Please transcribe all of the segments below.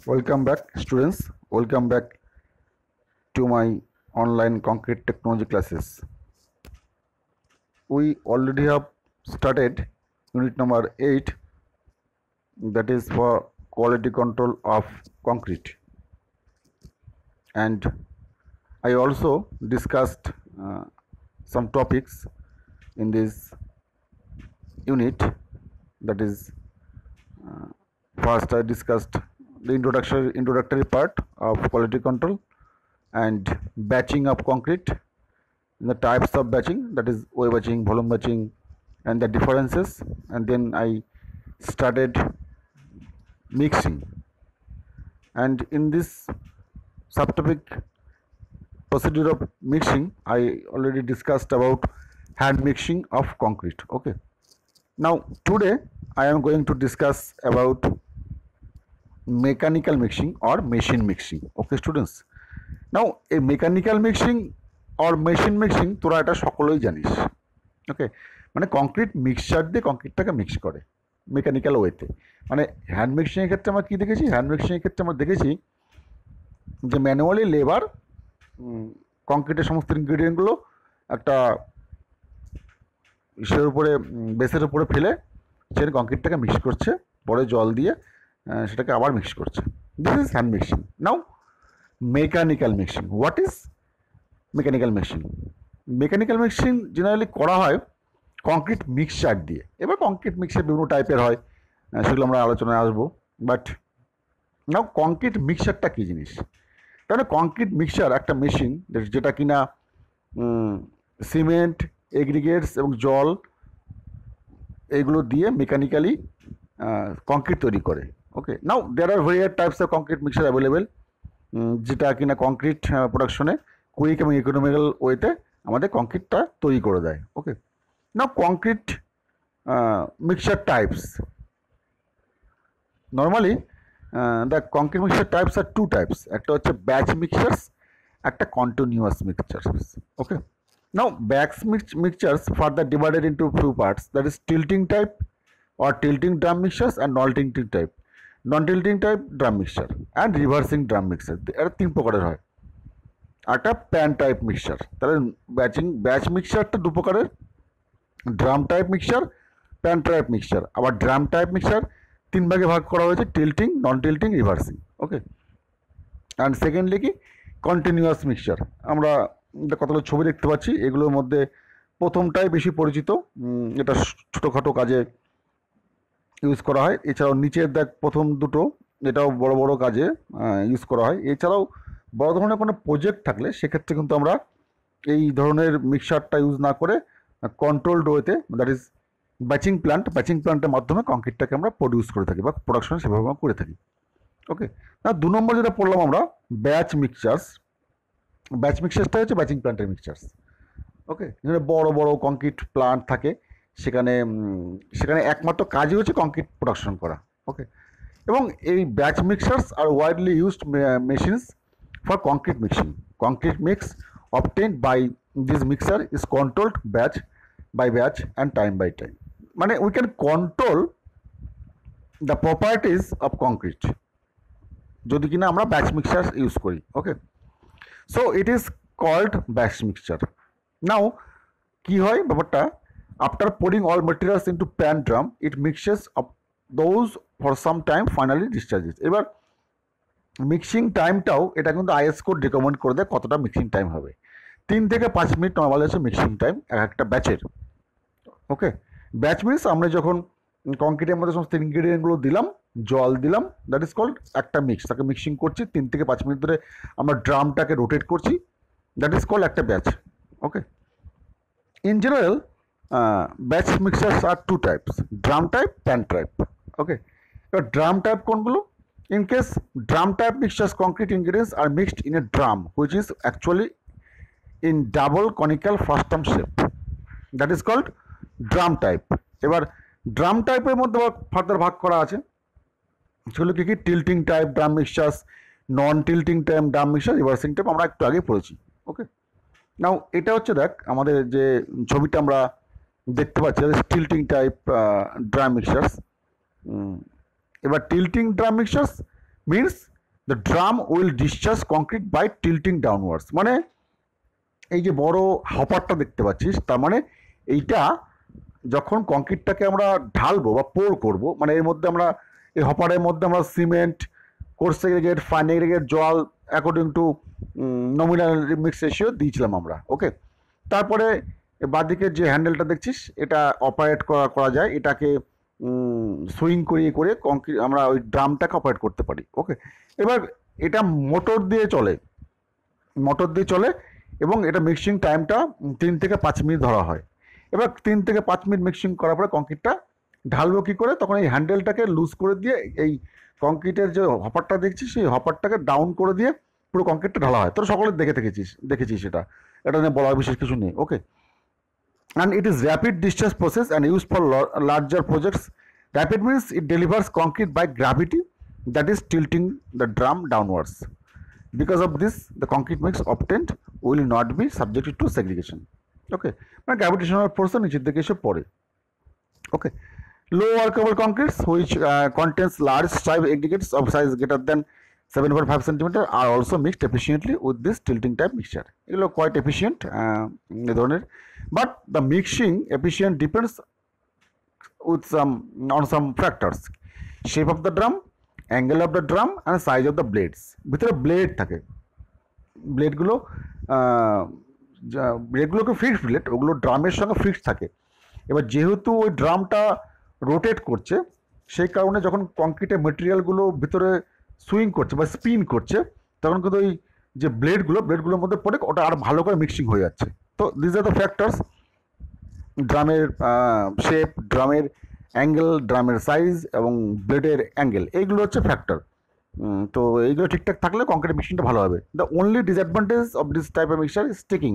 Welcome back, students. Welcome back to my online concrete technology classes. We already have started unit number 8, that is for quality control of concrete. And I also discussed some topics in this unit. That is, first I discussed the introductory part of quality control and batching of concrete, the types of batching, that is weight batching, volume batching, and the differences. And then I started mixing, and in this subtopic procedure of mixing I already discussed about hand mixing of concrete. Okay, now today I am going to discuss about mechanical mixing or machine mixing. Okay students, now a mechanical mixing or machine mixing তোরা এটা সকলেই জানিস। ওকে, মানে concrete mixture দিয়ে কংক্রিটটাকে mix করে mechanical ওয়েতে। মানে hand মিক্সিংয়ের ক্ষেত্রে আমরা কী দেখেছি, হ্যান্ড মিক্সিংয়ের ক্ষেত্রে আমরা দেখেছি যে ম্যানুয়ালি লেবার কংক্রিটের সমস্ত ইনগ্রিডিয়েন্টগুলো একটা ইসের উপরে বেসের উপরে ফেলে সেখানে কংক্রিটটাকে মিক্স করছে, পরে জল দিয়ে সেটাকে আবার মিক্স করছে। This is hand mixing. Now mechanical mixing. What is mechanical mixing? Mechanical mixing generally করা হয় কংক্রিট মিক্সচার দিয়ে। এবার কংক্রিট মিক্সচার বিভিন্ন টাইপের হয়, সেগুলো আমরা আলোচনায় আসবো। বাট নাও কংক্রিট মিক্সচারটা কী জিনিস? তাহলে কংক্রিট মিক্সচার একটা মেশিন যেটা কিনা সিমেন্ট, এগ্রিগেটস এবং জল এইগুলো দিয়ে মেকানিক্যালি কংক্রিট তৈরি করে। Okay, now there are various types of concrete mixture available, যেটা কিনা কংক্রিট প্রোডাকশনে কুইক এবং ইকোনমিক্যাল ওয়েতে আমাদের কংক্রিটটা তৈরি করে দেয়। Okay, now concrete mixture types. Normally the concrete mixture types are two types, একটা হচ্ছে ব্যাচ মিক্সচার্স, একটা continuous mixtures. Okay, now batch mixtures further divided into few parts, that is tilting type or tilting drum mixtures and non-tilting type, non-tilting type drum mixture and reversing drum mixture। এর তিন প্রকারের হয়। একটা pan type mixture, তাহলে batch মিক্সচারটা দু প্রকারের, drum type mixture, pan type mixture. আবার drum type mixture তিন ভাগে ভাগ করা হয়েছে, tilting, non tilting, reversing. Okay, and secondly কি কন্টিনিউয়াস মিক্সচার। আমরা কতগুলো ছবি দেখতে পাচ্ছি, এগুলোর মধ্যে প্রথমটাই বেশি পরিচিত, এটা ছোটোখাটো কাজে ইউজ করা হয়। এছাড়াও নিচের দেখ প্রথম দুটো, এটাও বড় বড় কাজে ইউজ করা হয়। এছাড়াও বড় ধরনের কোনো প্রজেক্ট থাকলে সেক্ষেত্রে কিন্তু আমরা এই ধরনের মিক্সচারটা ইউজ না করে কন্ট্রোলড ওয়েতে, দ্যাট ইজ ব্যাচিং প্ল্যান্টের মাধ্যমে কংক্রিটটাকে আমরা প্রডিউস করে থাকি বা প্রোডাকশন সেভাবে আমরা করে থাকি। ওকে, না দু নম্বর যেটা পড়লাম আমরা ব্যাচ মিক্সচার্স। ব্যাচ মিক্সচার্সটা হচ্ছে ব্যাচিং প্ল্যান্টের মিক্সচার্স। ওকে, যেখানে বড় বড় কংক্রিট প্ল্যান্ট থাকে, সেখানে একমাত্র কাজই হচ্ছে কংক্রিট প্রোডাকশন করা। ওকে, এবং এই batch mixers are widely used machines for concrete mixing. Concrete mix obtained by this mixer is controlled batch by batch and time by time. মানে we can control the properties of concrete যদি কিনা আমরা batch mixer use করি। Okay, so it is called batch mixture. Now কী হয় ব্যাপারটা, after pouring all materials into pan drum it mixes up those for some time, finally discharges। এবার mixing টাইমটাও এটা কিন্তু আইএস কোড রিকমেন্ড করে দেয় কতটা মিক্সিং টাইম হবে। 3 থেকে 5 মিনিট নর্মালি হচ্ছে মিক্সিং টাইম এক একটা ব্যাচের। ওকে, ব্যাচ মিনস আমরা যখন কংক্রিটের মধ্যে সমস্ত ইনগ্রিডিয়েন্টগুলো দিলাম, জল দিলাম, দ্যাট ইজ কল্ড একটা মিক্স, তাকে মিক্সিং করছি 3 থেকে 5 মিনিট ধরে আমরা ড্রামটাকে রোটেট করছি, দ্যাট ইজ কল্ড একটা batch. Okay, in general batch mixers are two types, drum type, pan type. Okay, এবার ড্রাম টাইপ কোনগুলো? In case drum type mixtures concrete ingredients are mixed in a drum which is actually in double conical frustum shape, that is called drum type. এবার drum টাইপের মধ্যে further ভাগ করা আছে, সেগুলো কি কি? Tilting type drum mixtures, non tilting type drum mixture, reversing type, আমরা একটু আগে পড়েছি। ওকে, নাও এটা হচ্ছে দেখ আমাদের যে ছবিটা আমরা দেখতে পাচ্ছি, টিল্টিং টাইপ ড্রাম মিক্সচার্স। এবার tilting drum mixtures means the drum will discharge concrete by tilting downwards, মানে এই যে বড় হপারটা দেখতে পাচ্ছিস, তার মানে এইটা যখন কংক্রিটটাকে আমরা ঢালবো বা পোর করব, মানে এর মধ্যে আমরা এই হপারের মধ্যে আমরা cement, coarse aggregate, fine aggregate, জল according to nominal mix ratio দিয়েছিলাম আমরা। ওকে, তারপরে বাঁদিকে যে হ্যান্ডেলটা দেখছিস এটা অপারেট করা যায়, এটাকে সুইং করিয়ে করে কংক্রিট আমরা ওই ড্রামটাকে অপারেট করতে পারি। ওকে, এবার এটা মোটর দিয়ে চলে এবং এটা মিক্সিং টাইমটা 3 থেকে 5 মিনিট ধরা হয়। এবার 3 থেকে 5 মিনিট মিক্সিং করার পরে কংক্রিটটা ঢালবো কী করে, তখন এই হ্যান্ডেলটাকে লুজ করে দিয়ে এই কংক্রিটের যে হপারটা দেখছিস সেই হপারটাকে ডাউন করে দিয়ে পুরো কংক্রিটটা ঢালা হয়। তোরা সকলে দেখেছিস এটা নিয়ে বলার বিশেষ কিছু নেই। ওকে, and it is rapid discharge process and used for larger projects. Rapid means it delivers concrete by gravity, that is tilting the drum downwards. Because of this, the concrete mix obtained will not be subjected to segregation. Okay, মানে gravitational force নিচের দিকে এসে পড়ে। Okay, low workable concretes which contains large stripe aggregates of size greater than 7.5 centimeter are also mixed efficiently with this tilting type mixture. এগুলো quite efficient এই ধরনের, but the mixing efficient depends with on some factors: shape of the drum, angle of the drum and size of the blades. ভিতরে blade থাকে, ব্লেডগুলোকে fixed blade, ওগুলো ড্রামের সঙ্গে fixed থাকে। এবার যেহেতু ওই ড্রামটা রোটেট করছে, সেই কারণে যখন কংক্রিটের মেটেরিয়ালগুলো ভিতরে সুইং করছে বা স্পিন করছে, তখন কিন্তু ওই যে ব্লেডগুলোর মধ্যে পড়ে ওটা আর ভালো করে মিক্সিং হয়ে যাচ্ছে। তো দিস আর দ্য ফ্যাক্টরস: ড্রামের শেপ, ড্রামের অ্যাঙ্গেল, ড্রামের সাইজ এবং ব্লেডের অ্যাঙ্গেল, এইগুলো হচ্ছে ফ্যাক্টর। তো এইগুলো ঠিকঠাক থাকলে কংক্রিট মিক্সিংটা ভালো হবে। The only disadvantage of this type of mixture is sticking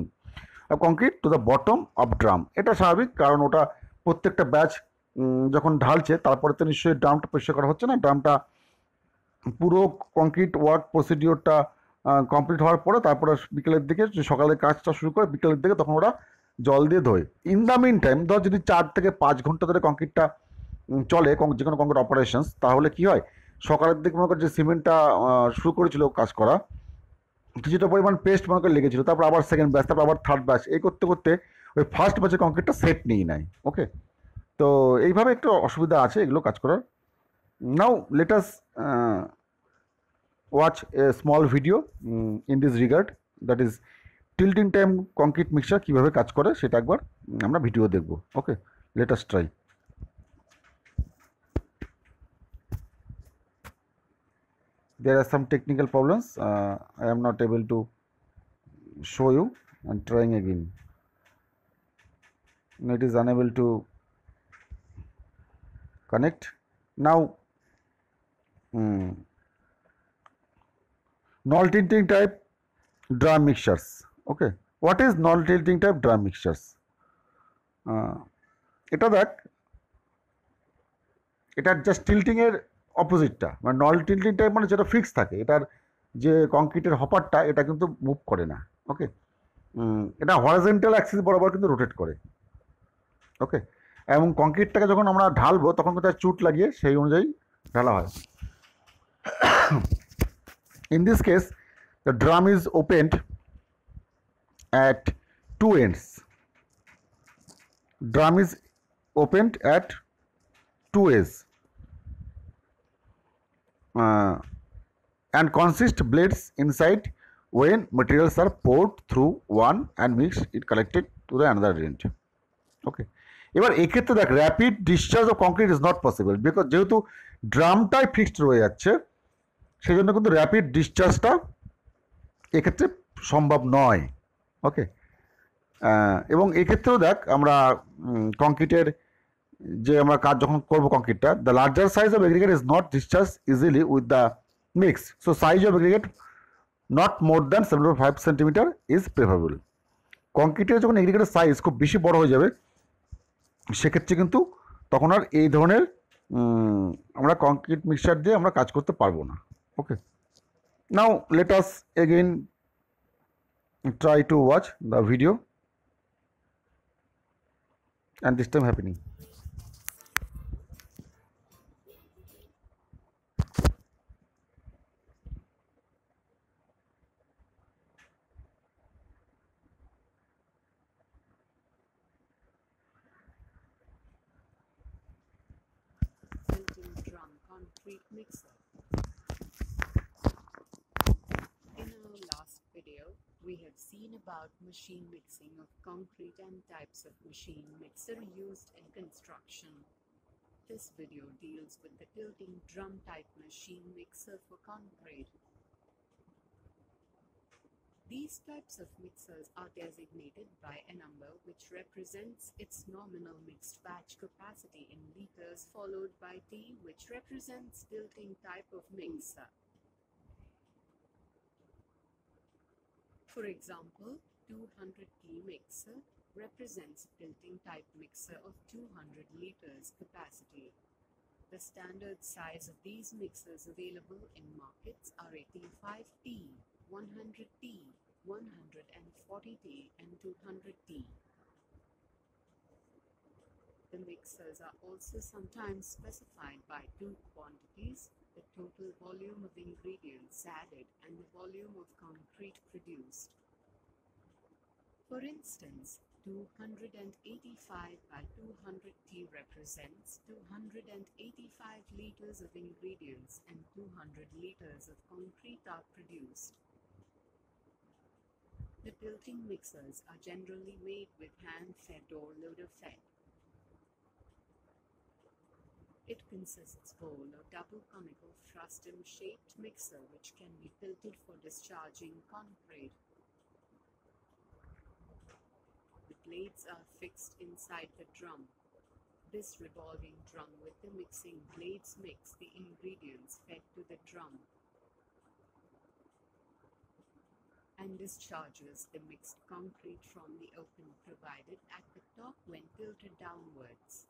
concrete to the bottom of drum. এটা স্বাভাবিক, কারণ ওটা প্রত্যেকটা ব্যাচ যখন ঢালছে তারপরে তো নিশ্চয়ই ড্রামটা পরিষ্কার করা হচ্ছে না। ড্রামটা পুরো কংক্রিট ওয়ার্ক প্রসিডিওরটা কমপ্লিট হওয়ার পরে তারপরে বিকেলের দিকে, সকালে কাজটা শুরু করে বিকেলের দিকে তখন ওরা জল দিয়ে ধোয়। ইন দ্য মিন টাইম ধর যদি 4 থেকে 5 ঘন্টা ধরে কংক্রিটটা চলে, যে কোনো কংক্রিট অপারেশনস, তাহলে কি হয়, সকালের দিকে মনে কর যে সিমেন্টটা শুরু করেছিল কাজ করা, কিছুটা পরিমাণ পেস্ট মনে করে লেগেছিল, তারপর আবার সেকেন্ড ব্যাচ, তারপর আবার থার্ড ব্যাচ, এই করতে করতে ওই ফার্স্ট ব্যাচের কংক্রিটটা সেট নিয়ে নেয়। ওকে, তো এইভাবে একটু অসুবিধা আছে এগুলো কাজ করার। Now let us watch a small video in this regard, that is tilting time concrete mixture কিভাবে কাজ করে সেটা একবার আমরা ভিডিও দেখব। ওকে, let us try. There are some technical problems, I am not able to show you, and trying again, it is unable to connect now. Non tilting type drum mixtures. Okay, what is non tilting type drum mixtures? এটা দেখ, এটার just tilting এর অপোজিটটা, মানে নন tilting type মানে যেটা fix থাকে, এটার যে কংক্রিটের হপারটা এটা কিন্তু মুভ করে না। ওকে, এটা হরাইজন্টাল অ্যাক্সিস বরাবর কিন্তু রোটেট করে। ওকে, এবং কংক্রিটটাকে যখন আমরা ঢালবো তখন কিন্তু চুট লাগিয়ে সেই অনুযায়ী ঢালা হয়। In this case, the drum is opened at two ends. Drum is opened at two ends and consist blades inside. When materials are poured through one and mixed, it collected to the another end. Okay, এবার এক্ষেত্রে দেখ, rapid discharge of concrete is not possible, because যেহেতু ড্রামটাই fixed রয়ে যাচ্ছে, সেই জন্য কিন্তু rapid ডিসচার্জটা এক্ষেত্রে সম্ভব নয়। ওকে, এবং এক্ষেত্রেও দেখ আমরা কংক্রিটের যে আমরা কাজ যখন করবো কংক্রিটটা, the larger size of aggregate is not discharge easily with the mix, so size of aggregate not more than 7.5 centimetre is preferable. কংক্রিটের যখন এগ্রিগেটের সাইজ খুব বেশি বড় হয়ে যাবে, সেক্ষেত্রে কিন্তু তখন আর এই ধরনের আমরা কংক্রিট মিক্সচার দিয়ে আমরা কাজ করতে পারবো না। Okay, now let us again try to watch the video, and this time happening. concrete mixer. In our last video, we have seen about machine mixing of concrete and types of machine mixer used in construction. This video deals with the tilting drum type machine mixer for concrete. These types of mixers are designated by a number which represents its nominal mixed batch capacity in liters, followed by T, which represents tilting type of mixer. For example, 200 T mixer represents tilting type mixer of 200 liters capacity. The standard size of these mixers available in markets are 85T, 100T, 140T and 200T. The mixers are also sometimes specified by two quantities: the total volume of ingredients added and the volume of concrete produced. For instance, 285 by 200T represents 285 liters of ingredients and 200 liters of concrete are produced. The tilting mixers are generally made with hand-fed or loader-fed. It consists of a double conical frustum-shaped mixer which can be tilted for discharging concrete. The blades are fixed inside the drum. This revolving drum with the mixing blades mix the ingredients fed to the drum and discharges the mixed concrete from the open provided at the top when tilted downwards.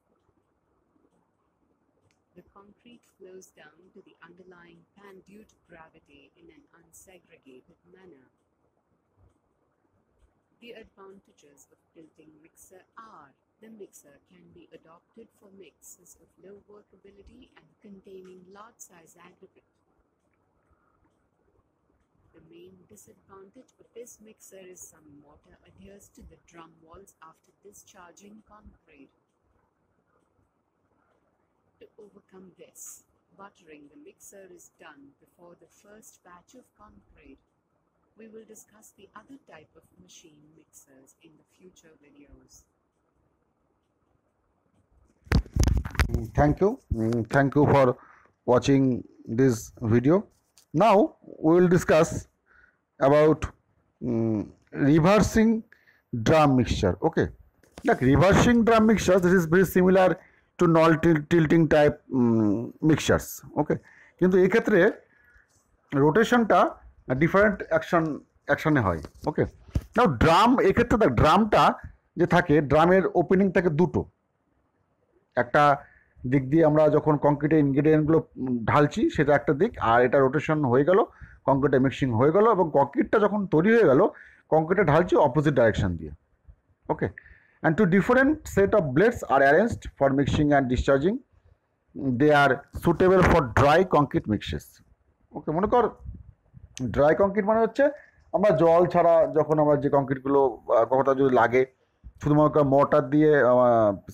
The concrete flows down to the underlying pan due to gravity in an unsegregated manner. The advantages of tilting mixer are: the mixer can be adopted for mixes of low workability and containing large size aggregate. The main disadvantage of this mixer is some water adheres to the drum walls after discharging concrete. To overcome this, buttering the mixer is done before the first batch of concrete. We will discuss the other type of machine mixers in the future videos. Thank you. Thank you for watching this video. Now we will discuss about reversing drum mixture. Okay, like reversing drum mixture, this is very similar to tilting type mixtures. Okay, কিন্তু এই ক্ষেত্রে রোটেশনটা different অ্যাকশনে হয়। ওকে, নাও drum, এক্ষেত্রে দেখ ড্রামটা যে থাকে, ড্রামের ওপেনিং থাকে দুটো। একটা দিক দিয়ে আমরা যখন কংক্রিটের ইনগ্রেডিয়েন্টগুলো ঢালছি সেটা একটা দিক, আর এটা রোটেশন হয়ে গেল, কংক্রিটে মিক্সিং হয়ে গেল, এবং কংক্রিটটা যখন তৈরি হয়ে গেল কংক্রিটে ঢালছি অপোজিট ডাইরেকশন দিয়ে। ওকে, and two different set of blades are arranged for mixing and discharging. They are suitable for dry concrete mixes. ওকে, মনে কর ড্রাই কংক্রিট মানে হচ্ছে আমরা জল ছাড়া যখন আমরা যে কংক্রিটগুলো কখনো যদি লাগে শুধুমাত্র মর্টার দিয়ে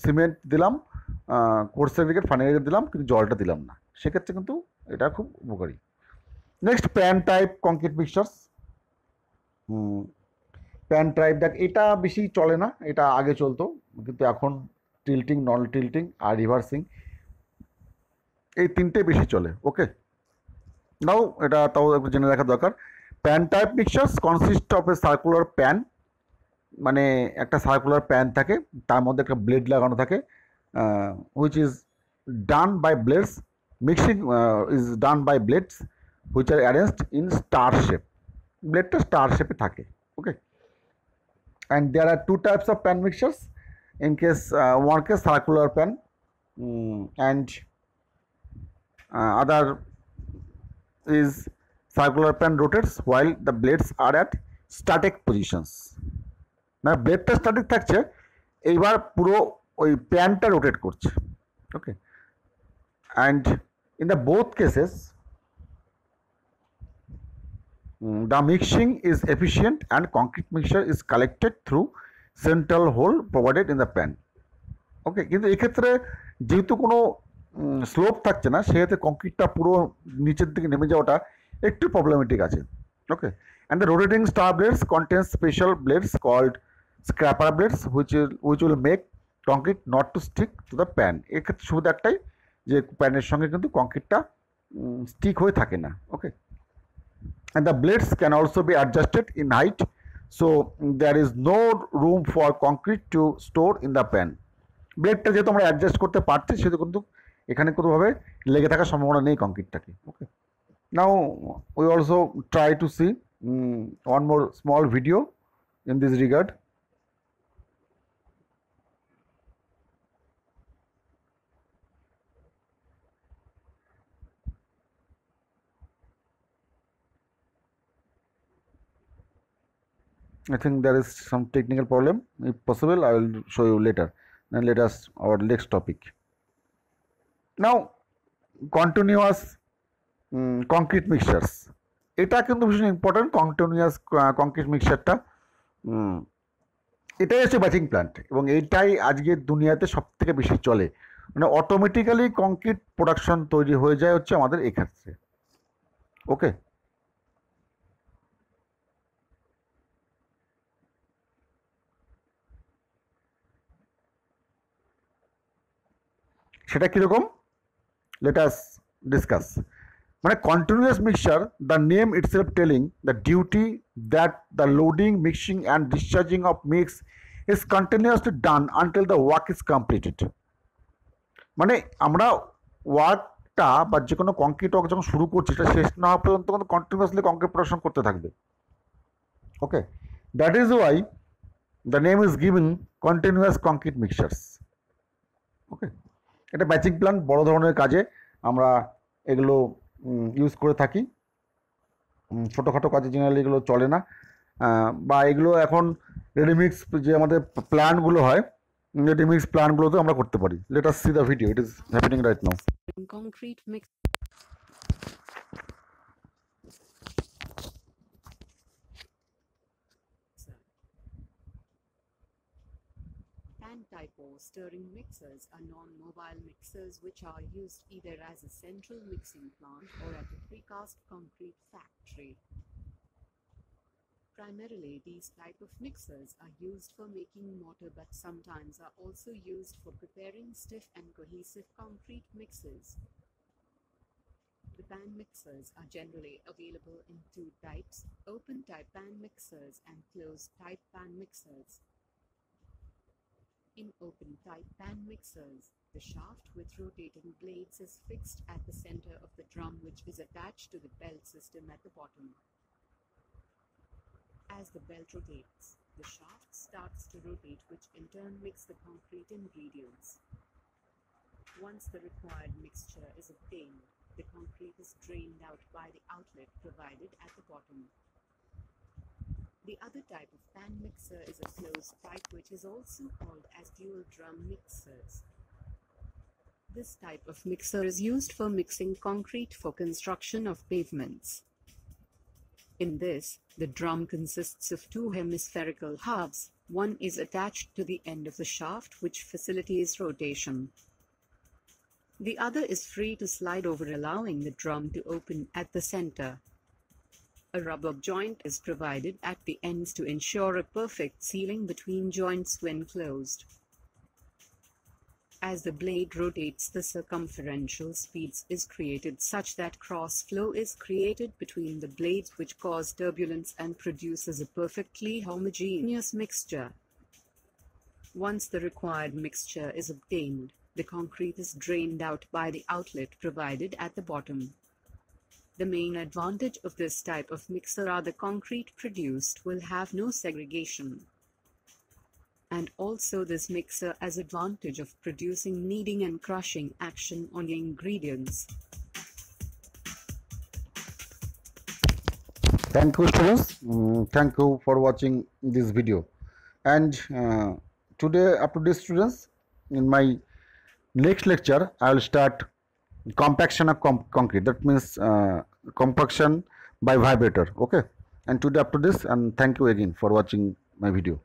সিমেন্ট দিলাম, কোর্স এগ্রিগেট, ফানি এগ্রিগেট দিলাম, কিন্তু জলটা দিলাম না, সেক্ষেত্রে কিন্তু এটা খুব উপকারী। Next, pan type concrete mixtures. Pan type দেখ, এটা বেশি চলে না, এটা আগে চলতো, কিন্তু এখন টিল্টিং, নন টিল্টিং আর রিভার্সিং এই তিনটে বেশি চলে। ওকে, নাও এটা তাও একটু জেনে রাখা দরকার। Pan type mixtures consist of a circular pan, মানে একটা সার্কুলার প্যান থাকে, তার মধ্যে একটা ব্লেড লাগানো থাকে, which is done by blades, mixing is done by blades which are arranged in star shape. ব্লেডটা স্টার শেপে থাকে। ওকে, and there are two types of pan mixtures. In case one case circular pan, and other is circular pan rotates while the blades are at static positions. না, ব্লেডটা static থাকছে, এইবার পুরো ওই প্যানটা rotate করছে। ওকে, and in the both cases the mixing is efficient and concrete mixture is collected through central hole provided in the pan. ওকে, কিন্তু এক্ষেত্রে যেহেতু কোনো স্লোপ থাকছে না, সেক্ষেত্রে কংক্রিটটা পুরো নিচের দিকে নেমে যাওয়াটা একটু প্রবলেমেটিক আছে। Okay, and the rotating star blades contains special blades called scraper blades which will make concrete not to stick to the pan. এক্ষেত্রে সুবিধা একটাই যে প্যানের সঙ্গে কিন্তু কংক্রিটটা স্টিক হয়ে থাকে না। ওকে, and the blades can also be adjusted in height, so there is no room for concrete to store in the pan. ব্লেডটা যেহেতু আমরা অ্যাডজাস্ট করতে পারছি, সেহেতু কিন্তু এখানে কোনোভাবে লেগে থাকার সম্ভাবনা নেই কংক্রিটটাকে। Okay, now we also try to see one more small video in this regard. I think there is some technical problem. If possible, I will show you later. Then let us our next topic. Now, continuous concrete mixtures. এটা কিন্তু ভীষণ important, continuous concrete মিক্সচারটা। এটাই হচ্ছে batching plant, এবং এইটাই আজকের দুনিয়াতে সব থেকে বেশি চলে। মানে অটোমেটিক্যালি কংক্রিট প্রোডাকশন তৈরি হয়ে যায় হচ্ছে আমাদের এক্ষেত্রে। ওকে, সেটা কীরকম, লেট আস ডিসকাস। মানে continuous mixture, the name itself telling the duty that the loading, mixing and discharging of mix is continuously done until the work is completed. মানে আমরা ওয়ার্কটা বা যে কোনো কংক্রিট ওয়ার্ক যখন শুরু করছি, সেটা শেষ না হওয়া পর্যন্ত কিন্তু কন্টিনিউয়াসলি কংক্রিট প্রোডাকশন করতে থাকবে। Okay, that is why the name is giving continuous concrete mixtures. Okay, এটা ব্যাচিং প্ল্যান্ট বড় ধরনের কাজে আমরা এগুলো ইউজ করে থাকি। ছোটোখাটো কাজে জেনারেলি এগুলো চলে না, বা এগুলো এখন রেডিমিক্স যে আমাদের প্ল্যানগুলো হয়, রেডিমিক্স প্ল্যানগুলোতে আমরা করতে পারি। Let us see the video, it is happening right now. Concrete mix. Pan-type or stirring mixers are non-mobile mixers which are used either as a central mixing plant or at a precast concrete factory. Primarily, these type of mixers are used for making mortar, but sometimes are also used for preparing stiff and cohesive concrete mixes. The pan mixers are generally available in two types: open-type pan mixers and closed-type pan mixers. In open-type pan mixers, the shaft with rotating blades is fixed at the center of the drum, which is attached to the belt system at the bottom. As the belt rotates, the shaft starts to rotate, which in turn makes the concrete ingredients. Once the required mixture is obtained, the concrete is drained out by the outlet provided at the bottom. The other type of pan mixer is a closed type, which is also called as dual drum mixers. This type of mixer is used for mixing concrete for construction of pavements. In this, the drum consists of two hemispherical halves. One is attached to the end of the shaft, which facilitates rotation. The other is free to slide over, allowing the drum to open at the center. A rubber joint is provided at the ends to ensure a perfect sealing between joints when closed. As the blade rotates, the circumferential speeds is created such that cross flow is created between the blades, which cause turbulence and produces a perfectly homogeneous mixture. Once the required mixture is obtained, the concrete is drained out by the outlet provided at the bottom. The main advantage of this type of mixer are the concrete produced will have no segregation. And also this mixer has advantage of producing kneading and crushing action on the ingredients. Thank you, students. Thank you for watching this video. And today, up to this, students, in my next lecture, I will start compaction of concrete. That means compaction by vibrator. Okay. And today, up to this, and thank you again for watching my video.